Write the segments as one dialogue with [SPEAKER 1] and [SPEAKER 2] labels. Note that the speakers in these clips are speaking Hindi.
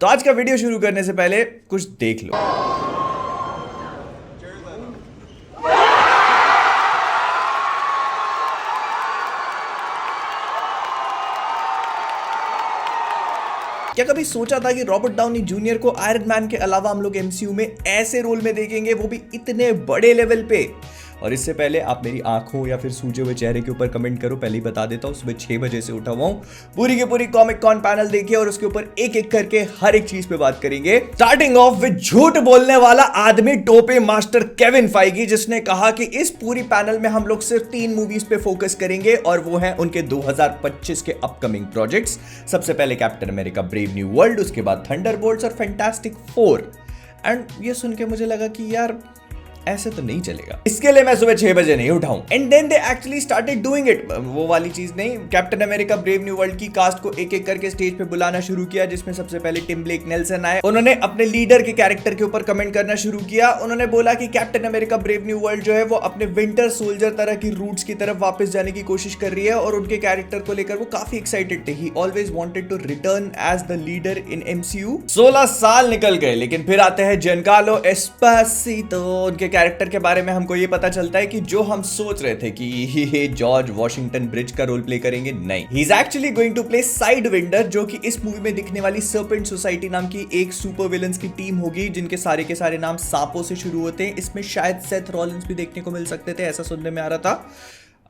[SPEAKER 1] तो आज का वीडियो शुरू करने से पहले कुछ देख लो। क्या कभी सोचा था कि रॉबर्ट डाउनी जूनियर को आयरन मैन के अलावा हम लोग एमसीयू में ऐसे रोल में देखेंगे, वो भी इतने बड़े लेवल पे? और इससे पहले आप मेरी आंखों या फिर सूजे हुए चेहरे के ऊपर कमेंट करो। पहले ही बता देता हूँ, सुबह 6 बजे से उठा हुआ हूँ। पूरी की पूरी कॉमिक कॉन पैनल देखिए और उसके ऊपर एक एक करके हर एक चीज पे बात करेंगे। स्टार्टिंग ऑफ विद झूठ बोलने वाला आदमी टोपे मास्टर केविन फाइगी, जिसने कहा कि इस पूरी पैनल में हम लोग सिर्फ 3 मूवीज पे फोकस करेंगे और वो है उनके 2025 के अपकमिंग प्रोजेक्ट्स। सबसे पहले captain America brave new world, उसके बाद थंडरबोल्ट्स और फैंटास्टिक 4। एंड ये सुन के मुझे लगा कि यार ऐसे तो नहीं चलेगा, इसके लिए मैं सुबह 6 बजे नहीं उठाऊं। And then they actually started doing it. वो वाली चीज नहीं, captain America brave new world की कास्ट को एक एक करके स्टेज पे बुलाना शुरू किया, जिसमें सबसे पहले टिम ब्लेक नेल्सन आए। उन्होंने अपने लीडर के कैरेक्टर के ऊपर कमेंट करना शुरू किया। उन्होंने बोला कि captain America brave new world जो है वो अपने विंटर सोल्जर तरह की रूट्स की तरफ वापस जाने की कोशिश कर रही है और उनके कैरेक्टर को लेकर वो काफी एक्साइटेड थे। He always wanted to return as the leader in MCU. 16 साल निकल गए, लेकिन फिर आते हैं जियानकार्लो एस्पासितो। उनके कैरेक्टर के बारे में हमको ये पता चलता है कि जो हम सोच रहे थे कि ये जॉर्ज वॉशिंगटन ब्रिज का रोल प्ले करेंगे, नहीं, he is actually going to play sidewinder, जो कि इस मूवी में दिखने वाली सर्पेंट सोसाइटी नाम की एक सुपर विलन्स की टीम होगी, जिनके सारे के सारे नाम सांपों से शुरू होते हैं। इसमें शायद सेथ रॉलिंस भी देखने को मिल सकते थे, ऐसा सुनने में आ रहा था।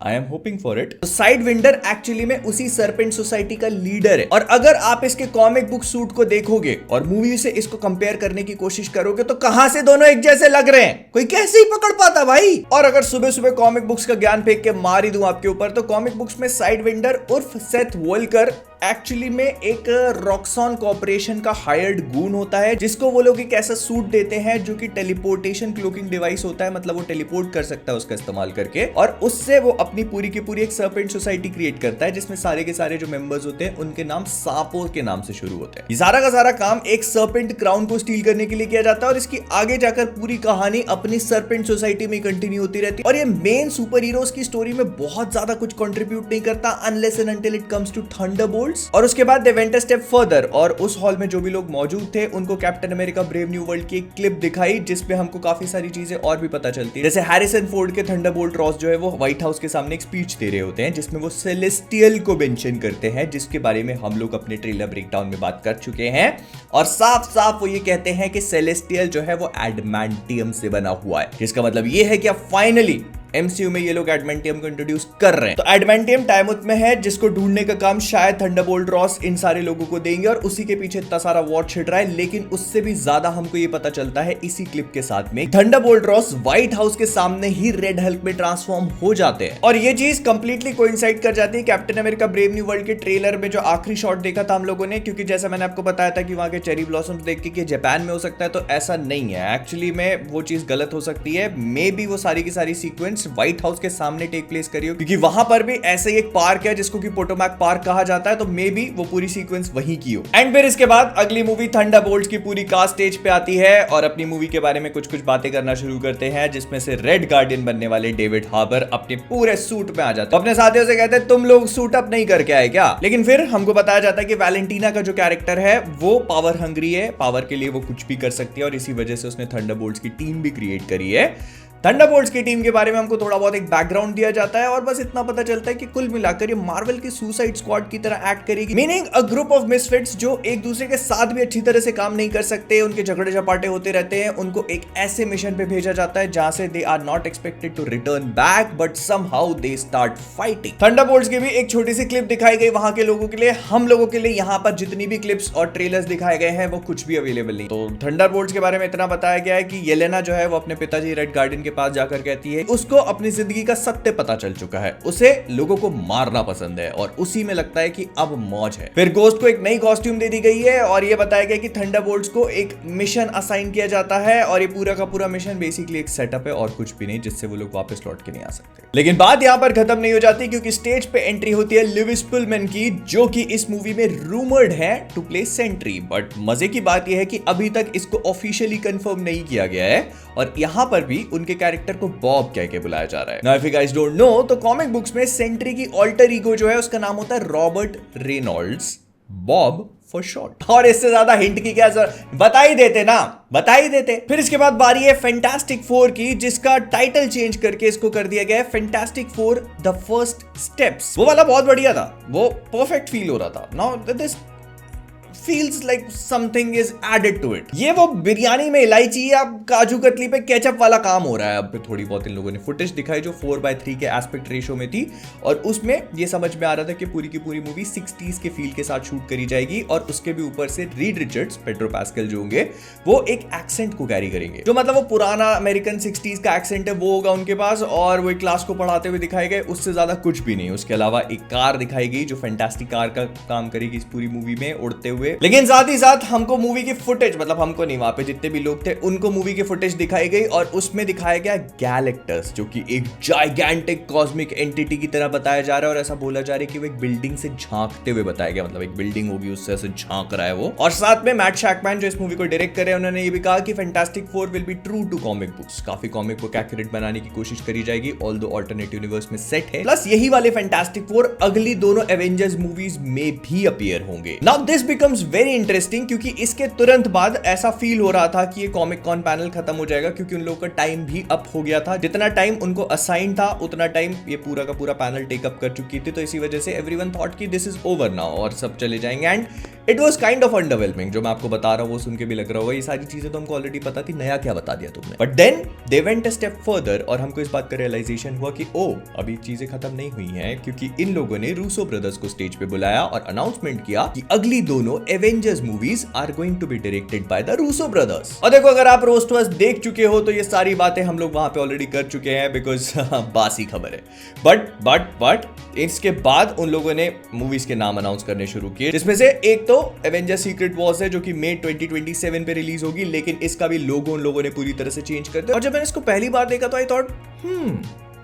[SPEAKER 1] I am hoping for it. Side vendor actually में उसी सर्पेंट सोसाइटी का लीडर है। और अगर आप इसके कॉमिक बुक सूट को देखोगे और मूवी से इसको कंपेयर करने की कोशिश करोगे तो कहां से दोनों एक जैसे लग रहे हैं, कोई कैसे ही पकड़ पाता भाई। और अगर सुबह सुबह कॉमिक बुक्स का ज्ञान फेंक के मार ही दूं आपके ऊपर, तो कॉमिक बुक्स में साइड विंडर उर्फ सेथ वोल्कर एक्चुअली में एक रॉक्सॉन कॉर्पोरेशन का हायर्ड गून होता है, जिसको वो लोग एक ऐसा सूट देते हैं जो कि टेलीपोर्टेशन क्लोकिंग डिवाइस होता है। मतलब वो टेलीपोर्ट कर सकता है उसका इस्तेमाल करके, और उससे वो अपनी पूरी की पूरी एक सर्पेंट सोसाइटी क्रिएट करता है, जिसमें सारे के सारे जो मेंबर्स होते हैं उनके नाम सांपों के नाम से शुरू होते हैं। ये सारा का सारा काम एक सर्पेंट क्राउन को स्टील करने के लिए किया जाता है और इसकी आगे जाकर पूरी कहानी अपनी सर्पेंट सोसाइटी में कंटिन्यू होती रहती है। और ये मेन सुपर हीरोज की स्टोरी में बहुत ज्यादा कुछ कंट्रीब्यूट नहीं करता unless and until it comes to Thunderbolts. और उसके बाद they went a step further और उस हॉल में जो भी लोग मौजूद थे उनको captain America brave new world की एक क्लिप दिखाई, जिसपे हमको काफी सारी चीजें और भी पता चलती है। जैसे हैरिसन फोर्ड के थंडरबोल्ट रॉस जो है वो व्हाइट हाउस के सामने एक स्पीच दे रहे होते हैं, जिसमें वो सेलेस्टियल को मेंशन करते हैं, जिसके बारे में हम लोग अपने ट्रेलर ब्रेकडाउन में बात कर चुके हैं। और साफ साफ वो ये कहते हैं कि सेलेस्टियल जो है वो एडमेंटियम से बना हुआ है, जिसका मतलब ये है कि अब फाइनली एमसीयू में ये लोग एडमेंटियम को इंट्रोड्यूस कर रहे हैं। तो एडमेंटियम टाइमुथ में है, जिसको ढूंढने का काम शायद थंडरबोल्ट रॉस इन सारे लोगों को देंगे और उसी के पीछे इतना सारा वॉर छिड़ रहा है। लेकिन उससे भी ज्यादा हमको ये पता चलता है इसी क्लिप के साथ में, थंडरबोल्ट रॉस व्हाइट हाउस के सामने ही रेड हल्क में ट्रांसफॉर्म हो जाते हैं। और ये चीज कंप्लीटली कोइंसाइड कर जाती है captain America brave new world के ट्रेलर में जो आखिरी शॉट देखा था हम लोगों ने, क्योंकि जैसा मैंने आपको बताया था कि वहां के चेरी ब्लॉसम्स देख के जापान में हो सकता है, तो ऐसा नहीं है। एक्चुअली में वो चीज गलत हो सकती है। मे बी वो सारी की सारी सीक्वेंस व्हाइट हाउस के सामने टेक प्लेस करियो, क्योंकि वहां पर भी ऐसे ही एक पार्क है जिसको कि पोटोमैक पार्क कहा जाता है, तो मे बी वो पूरी सीक्वेंस वहीं की हो। एंड फिर इसके बाद अगली मूवी थंडरबोल्ट्स की पूरी कास्ट स्टेज पे आती है और अपनी मूवी के बारे में कुछ कुछ बातें करना शुरू करते हैं, जिसमें से रेड गार्डियन बनने वाले डेविड हार्बर अपने पूरे सूट में आ जाते हैं। अपने साथियों से कहते हैं तुम लोग सूट अप नहीं करके आए क्या? लेकिन फिर हमको बताया जाता है कि वैलेंटीना का जो कैरेक्टर है वो पावर हंग्री है, पावर के लिए वो कुछ भी कर सकती है और इसी वजह से उसने थंडरबोल्ट्स की टीम भी क्रिएट करी है। थंडरबोल्ट्स की टीम के बारे में हमको थोड़ा बहुत एक बैकग्राउंड दिया जाता है और बस इतना पता चलता है कि कुल मिलाकर ये मार्वल की सुसाइड स्क्वाड की तरह एक्ट करेगी, meaning a group of misfits जो एक दूसरे के साथ भी अच्छी तरह से काम नहीं कर सकते, उनके झगड़े झपाटे होते रहते हैं। उनको एक ऐसे मिशन पे भेजा जाता है जहां से they are not expected to return back, but somehow they start fighting. Thunderbolts की भी एक छोटी सी क्लिप दिखाई गई वहां के लोगों के लिए। हम लोगों के लिए यहाँ पर जितनी भी क्लिप्स और ट्रेलर्स दिखाए गए हैं वो कुछ भी अवेलेबल नहीं। तो थंडरबोल्ट्स के बारे में इतना बताया गया है कि येलेना जो है वो अपने पिताजी रेड गार्डियन के पास जाकर कहती है उसको अपनी जिंदगी का सत्य पता चल चुका है, उसे लोगों को मारना पसंद है और उसी में लगता है कि अब मौज है। फिर गोस्ट को एक नई कॉस्ट्यूम दे दी गई है और ये बताया गया कि थंडरबोल्ट्स को एक मिशन असाइन किया जाता है और ये पूरा का पूरा मिशन बेसिकली एक सेटअप है और कुछ भी नहीं, जिससे वो लोग वापस लौट के नहीं आ सकते। लेकिन बात यहां पर खत्म नहीं हो जाती, क्योंकि स्टेज पे एंट्री होती है लुइस पुलमैन की, जो कि इस मूवी में रूमर्ड है टू प्ले सेंट्री। बट मजे की बात यह है कि अभी तक इसको ऑफिशियली कंफर्म नहीं किया गया है और यहां पर भी उनके कैरेक्टर को बॉब कह के बुलाया जा रहा है। Now if you guys don't know, तो कॉमिक बुक्स में सेंट्री की ऑल्टर ईगो जो है उसका नाम होता है Robert Reynolds. Bob for short. और इससे ज्यादा हिंट की क्या जरूरत, बता ही देते ना, बता ही देते। फिर इसके बाद बारी है फैंटास्टिक फोर की, जिसका टाइटल चेंज करके इसको कर दिया गया है fantastic four the first steps. वो वाला बहुत बढ़िया था, वो परफेक्ट फील हो रहा था। Now this feels like something is added to it। ये वो बिरयानी में इलायची या काजू कतली पे केचप वाला काम हो रहा है। अब थोड़ी बहुत इन लोगों ने फुटेज दिखाई जो 4:3 के एस्पेक्ट रेशो में थी, और उसमें ये समझ में आ रहा था कि पूरी की पूरी मूवी 60s के फील के साथ शूट करी जाएगी, और उसके भी ऊपर से रीड रिचर्ड्स, पेड्रो पास्कल जो होंगे, वो एक एक्सेंट को कैरी करेंगे, जो मतलब वो पुराना अमेरिकन 60s का एक्सेंट है वो होगा उनके पास, और वो एक क्लास को पढ़ाते हुए दिखाए गए, उससे ज्यादा कुछ भी नहीं। उसके अलावा एक कार दिखाई गई जो फैंटास्टिक कार का काम करेगी इस पूरी मूवी में उड़ते हुए। लेकिन साथ ही साथ हमको मूवी की फुटेज, मतलब हमको नहीं, वहां पे जितने भी लोग थे उनको मूवी की फुटेज दिखाई गई, और उसमें दिखाया गया गैलेक्टस, जो कि एक जाइगेंटिक कॉस्मिक एंटिटी की तरह बताया जा रहा है, और ऐसा बोला जा रहा है कि वो एक बिल्डिंग से झांकते हुए बताया गया, मतलब एक बिल्डिंग होगी उससे ऐसे झांक रहा है वो। और साथ में मैट शैकमैन जो इस मूवी को डायरेक्ट कर रहे हैं, उन्होंने ये भी कहा कि Fantastic Four will be true to comic books, काफी कॉमिक बुक एक्यूरेट बनाने की कोशिश करी जाएगी, ऑल्दो अल्टरनेट यूनिवर्स में सेट है। प्लस यही वाले फैंटास्टिक फोर अगली दोनों एवेंजर्स मूवीज में भी अपीयर होंगे। Now this becomes very interesting, क्योंकि इसके तुरंत बाद ऐसा फील हो रहा था कि ये कॉमिक कॉन पैनल खत्म हो जाएगा, क्योंकि उन लोगों का टाइम भी अप हो गया था। जितना टाइम उनको असाइन था उतना टाइम ये पूरा का पूरा पैनल टेकअप कर चुकी थी, तो इसी वजह से एवरीवन थॉट कि दिस इज ओवर नाउ और सब चले जाएंगे। And it was kind of underwhelming, जो मैं आपको बता रहा हूं वो सुन के भी लग रहा होगा ये सारी चीजें तो हमको ऑलरेडी पता थी, नया क्या बता दिया तुमने। But then they went a step further, और हमको इस बात का रियलाइजेशन हुआ कि ओ अभी चीजें खत्म नहीं हुई हैं, क्योंकि इन लोगों ने रूसो ब्रदर्स को स्टेज पे बुलाया और अनाउंसमेंट किया कि अगली दोनों Avengers movies are going to be directed by the Russo brothers. और देखो, अगर आप रोस्ट टू अस देख चुके हो तो ये सारी बातें हम लोग वहां पे ऑलरेडी कर चुके हैं, बिकॉज बासी खबर है। बट इसके बाद उन लोगों ने मूवीज के नाम अनाउंस करने शुरू किए, जिसमें से एक तो एवेंजर्स सीक्रेट वॉर्स है, जो कि मई 2027 पे रिलीज होगी, लेकिन इसका भी लोगो उन लोगों ने पूरी तरह से चेंज कर दिया। और जब मैंने इसको पहली बार देखा तो I thought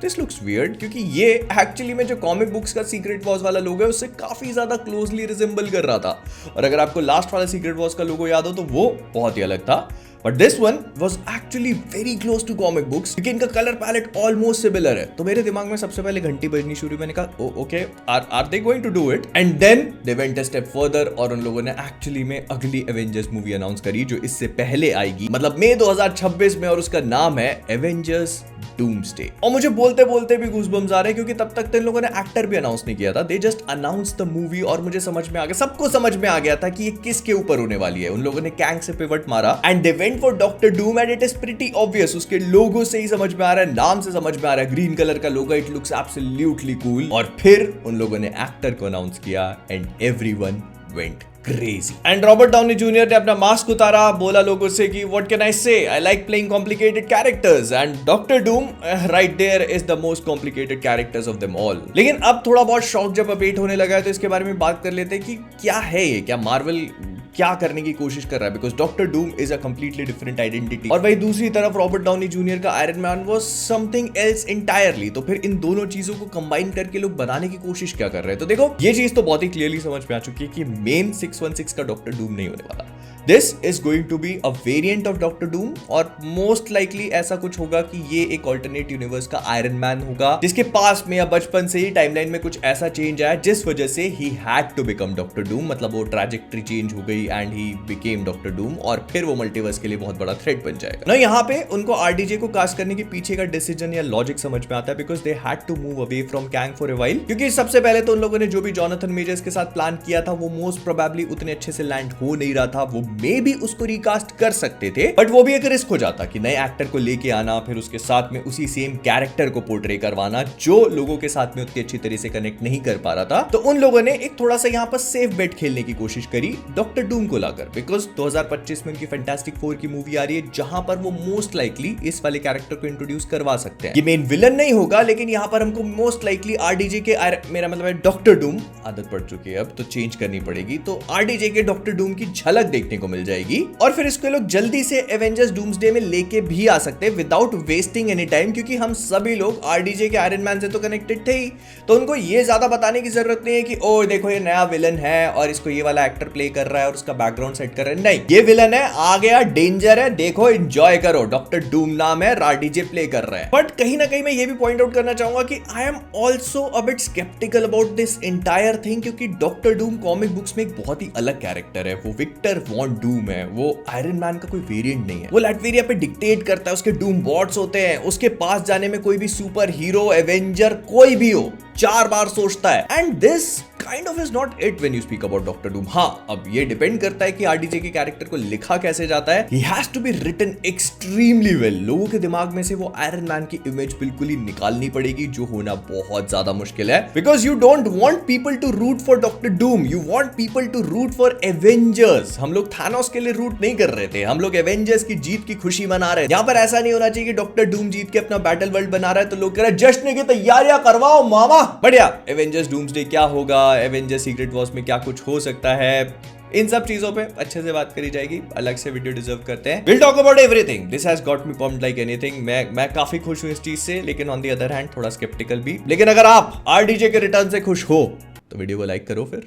[SPEAKER 1] this looks weird, क्योंकि ये एक्चुअली में जो कॉमिक बुक्स का सीक्रेट वॉर्स वाला लोगो है उससे काफी ज्यादा क्लोजली रिजेंबल कर रहा था। और अगर आपको लास्ट वाला सीक्रेट वॉर्स का लोगो याद हो तो वो बहुत ही अलग था, but this one was actually very close to comic books, क्योंकि इनका कलर पैलेट ऑलमोस्ट सिमिलर है। तो मेरे दिमाग में सबसे पहले घंटी बजनी शुरू, मैंने कहा okay, are they going to do it? And then they went a step further, और उन लोगों ने एक्चुअली में अगली एवेंजर्स मूवी अनाउंस करी, जो इससे पहले आएगी, मतलब मई 2026 में, और उसका नाम है एवेंजर्स डूम्सडे। और मुझे बोलते बोलते भी गूज़बम्स आ रहे हैं, क्योंकि तब तक तो इन लोगों ने एक्टर भी अनाउंस नहीं किया था, they just announce the movie, और मुझे समझ में आ गया, सबको समझ में आ गया था कि ये किसके ऊपर होने वाली है। उन लोगों ने कैंग से पिवट मारा and they went for Doctor Doom, and it is pretty obvious, उसके लोगो से ही समझ में आ रहा है, नाम से समझ में आ रहा है, ग्रीन कलर का लोगो, इट लुक्स एब्सोल्युटली कूल। और फिर उन लोगों ने एक्टर को अनाउंस किया and everyone went crazy. And Robert Downey Jr. ने अपना मास्क उतारा, बोला लोगों से कि what can I say? I like playing complicated characters. And Doctor Doom right there is the most complicated characters of them all. लेकिन अब थोड़ा बहुत शौक जब अपडेट होने लगा है तो इसके बारे में बात कर लेते हैं कि क्या है ये, क्या मार्वल क्या करने की कोशिश कर रहा है, because doctor doom is a completely different identity, और वही दूसरी तरफ रॉबर्ट डाउनी जूनियर का Iron man was something else entirely. तो फिर इन दोनों चीजों को कंबाइन करके लोग बनाने की कोशिश क्या कर रहे हैं? तो देखो, ये चीज तो बहुत ही क्लियरली समझ में आ चुकी है कि मेन 616 का डॉक्टर डूम नहीं होने वाला। This is going to be a variant of Doctor Doom, और मोस्ट लाइकली ऐसा कुछ होगा कि ये एक ऑल्टरनेट यूनिवर्स का आयरन मैन होगा, जिसके पास में या बचपन से ही टाइमलाइन में कुछ ऐसा चेंज आया जिस वजह से he had to become Doctor Doom, मतलब वो ट्रैजेक्टरी चेंज हो गई and he became Doctor Doom, और फिर वो मल्टीवर्स के लिए बहुत बड़ा थ्रेट बन जाएगा ना। यहाँ पे उनको आरडीजे को कास्ट करने के पीछे का डिसीजन या लॉजिक समझ में आता है, because they had to move away from Kang for a while, क्योंकि सबसे पहले तो उन लोगों ने जो भी जॉनथन मेजर्स के साथ प्लान किया था वो मोस्ट प्रोबेबली उतने अच्छे से लैंड हो नहीं रहा था। वो मे भी उसको रिकास्ट कर सकते थे, बट वो भी एक रिस्क हो जाता कि नए एक्टर को लेके आना, फिर उसके साथ में उसी सेम कैरेक्टर को पोर्ट्रे करवाना जो लोगों के साथ में उतनी अच्छी तरह से कनेक्ट नहीं कर पा रहा था। तो उन लोगों ने एक थोड़ा सा यहाँ पर सेफ बेट खेलने की कोशिश करी डॉक्टर डूम को लाकर, बिकॉज 2025 में उनकी फैंटास्टिक फोर की मूवी आ रही है, जहां पर वो मोस्ट लाइकली इस वाले कैरेक्टर को इंट्रोड्यूस करवा सकते हैं। ये मेन विलन नहीं होगा, लेकिन यहाँ पर हमको मोस्ट लाइकली आरडीजे के, मेरा मतलब डॉक्टर डूम, आदत पड़ चुकी है अब तो चेंज करनी पड़ेगी, तो आरडीजे के डॉक्टर डूम की झलक देखने को को मिल जाएगी और फिर इसको लोग जल्दी से एवेंजर्स डूम्सडे में लेके भी आ सकते हैं विदाउट वेस्टिंग एनी टाइम, क्योंकि हम सभी लोग आरडीजे के आयरन मैन से तो कनेक्टेड थे ही, तो उनको ये ज्यादा बताने की जरूरत नहीं है कि ओ देखो ये नया विलन है और इसको ये वाला एक्टर प्ले कर रहा है और उसका बैकग्राउंड सेट कर रहा है। नहीं, ये विलन है, आ गया, डेंजर है, देखो एंजॉय करो, डॉक्टर डूम नाम है, आरडीजे प्ले कर रहा है। बट कहीं ना कहीं मैं ये भी पॉइंट आउट करना चाहूंगा कि I am also a bit sceptical about this entire thing, क्योंकि डॉक्टर डूम कॉमिक बुक्स में एक बहुत ही अलग कैरेक्टर है। वो विक्टर वॉन डूम है, वो आयरन मैन का कोई वेरिएंट नहीं है। वो लैटविरिया पे डिक्टेट करता है, उसके डूम बॉट्स होते हैं, उसके पास जाने में कोई भी सुपर हीरो एवेंजर कोई भी हो 4 बार सोचता है। And this kind of is not it when you speak about doctor Doom. हाँ, अब ये डिपेंड करता है कि आरडीजे के कैरेक्टर को लिखा कैसे जाता है। He has to be written extremely well. लोगों के दिमाग में से वो आयरन मैन की इमेज बिल्कुल ही निकालनी पड़ेगी, जो होना बहुत ज्यादा मुश्किल है, because you don't want people to root for Doctor Doom, you want people to root for Avengers. हम लोग थानोस के लिए रूट नहीं कर रहे थे, हम लोग एवेंजर्स की जीत की खुशी मना रहे हैं। यहाँ पर ऐसा नहीं होना चाहिए कि डॉक्टर डूम जीत के अपना बैटल वर्ल्ड बना रहा है तो लोग कह रहे हैं जश्न की तैयारियां करवाओ मामा। बढ़िया, एवेंजर्स डूम्सडे क्या होगा, एवेंजर्स सीक्रेट वॉर्स में क्या कुछ हो सकता है, इन सब चीजों पे अच्छे से बात करी जाएगी। अलग से वीडियो डिजर्व करते हैं। Will talk about everything, this has got me pumped like anything. मैं काफी खुश हूं इस चीज से, लेकिन ऑन द अदर हैंड थोड़ा स्केप्टिकल भी। लेकिन अगर आप आरडीजे के रिटर्न से खुश हो तो वीडियो को लाइक करो फिर।